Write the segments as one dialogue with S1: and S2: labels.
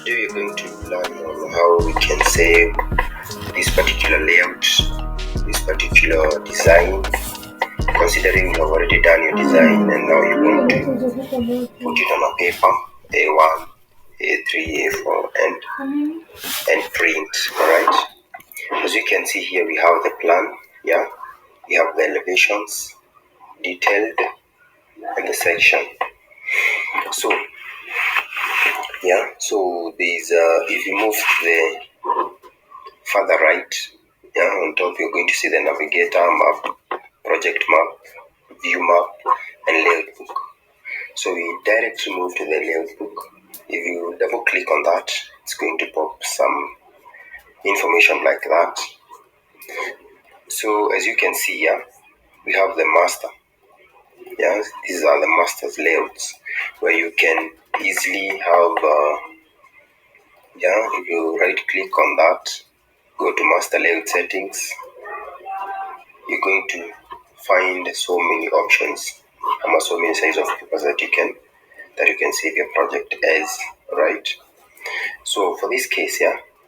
S1: Today we're going to learn on how we can save this particular layout, this particular design, considering you have already done your design and now you want to put it on a paper, A1, A3, A4 and print. Alright. As you can see here, we have the plan, we have the elevations, detailed, and the section. So there's if you move to the further right, on top you're going to see the navigator map, project map, view map, and layout book. So we directly move to the layout book. If you double click on that, it's going to pop some information like that. So as you can see here, we have the master. These are the master's layouts where you can easily have if you right click on that, go to master layout settings, you're going to find so many options, so many size of papers that you can save your project as. Right. So for this case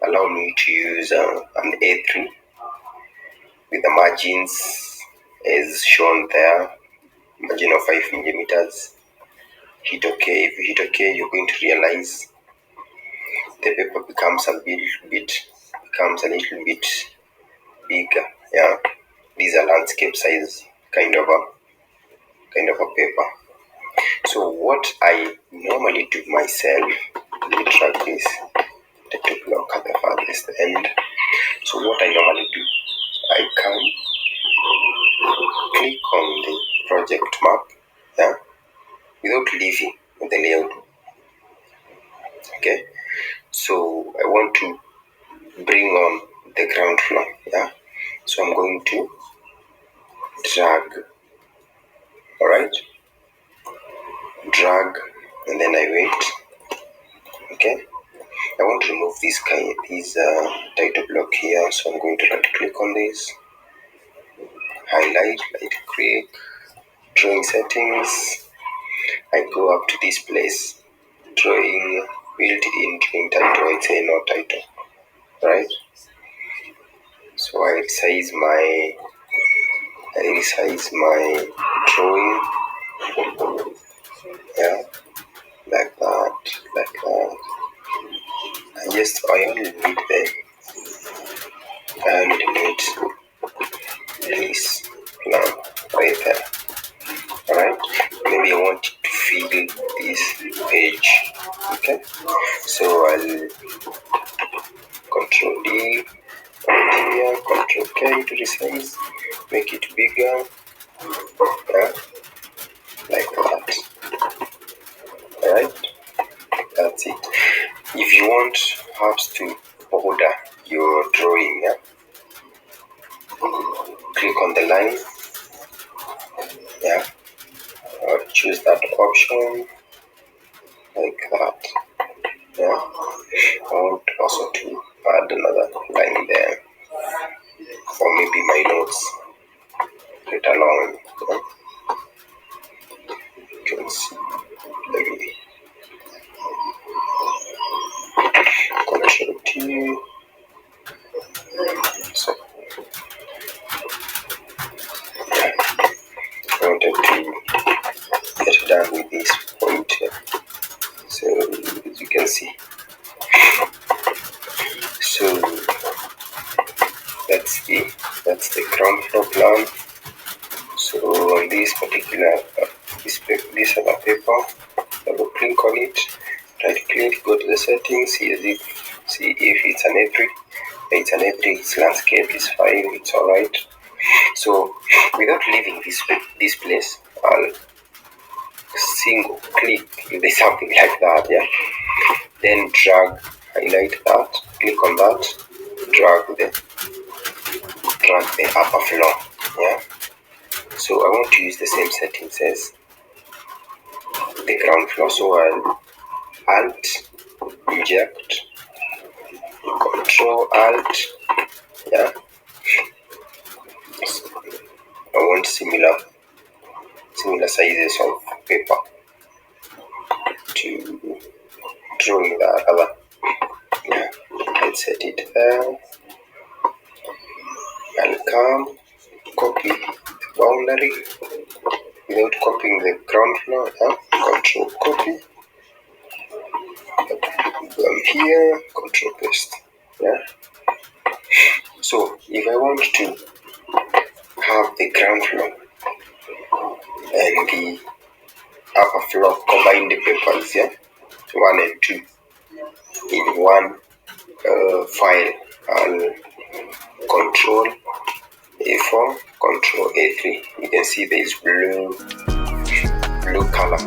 S1: allow me to use an A3 with the margins as shown there, margin of 5 millimeters. Hit OK. If you hit OK, you're going to realize the paper becomes a little bit bigger. These are landscape size kind of a paper. So what I normally do myself, let me try this, the top block at the farthest end. So what I normally do, I can click on the project map, without leaving the layout. Okay, so I want to bring on the ground floor. So I'm going to drag. Alright, drag, and then I wait. Okay, I want to remove this title block here, so I'm going to right click on this, highlight, right click, drawing settings. I go up to this place, drawing, built-in drawing title. I say no title. Right, so I resize my drawing, like that. I only need this plan right there. Alright, maybe I want to fill this page. Okay, so I'll Control D right here, Control K to resize, make it bigger, like that. Alright, that's it. If you want perhaps to border your drawing, click on the line, or choose that option like that. I want also to add another line there, or maybe my notes right along. You can see. Let me Control T. So I wanted to get done with this point here. So as you can see, so that's the ground floor plan. So on this particular this other paper, double click on it, right click, go to the settings, see if it's an A3. It's an A3, it's landscape, it's fine, it's alright. So without leaving this place, I'll single click if there's something like that, then drag, highlight that, click on that, drag the upper floor. So I want to use the same settings as the ground floor, so I'll Alt, inject, Control Alt. I want similar sizes of paper to drawing the other insert it there. I'll come, copy the boundary without copying the ground floor. Control copy. Come here, control paste. Yeah. So if I want to have the ground floor and the upper floor combined papers, 1 and 2 in one file, I'll control A4, control A3. You can see there is blue color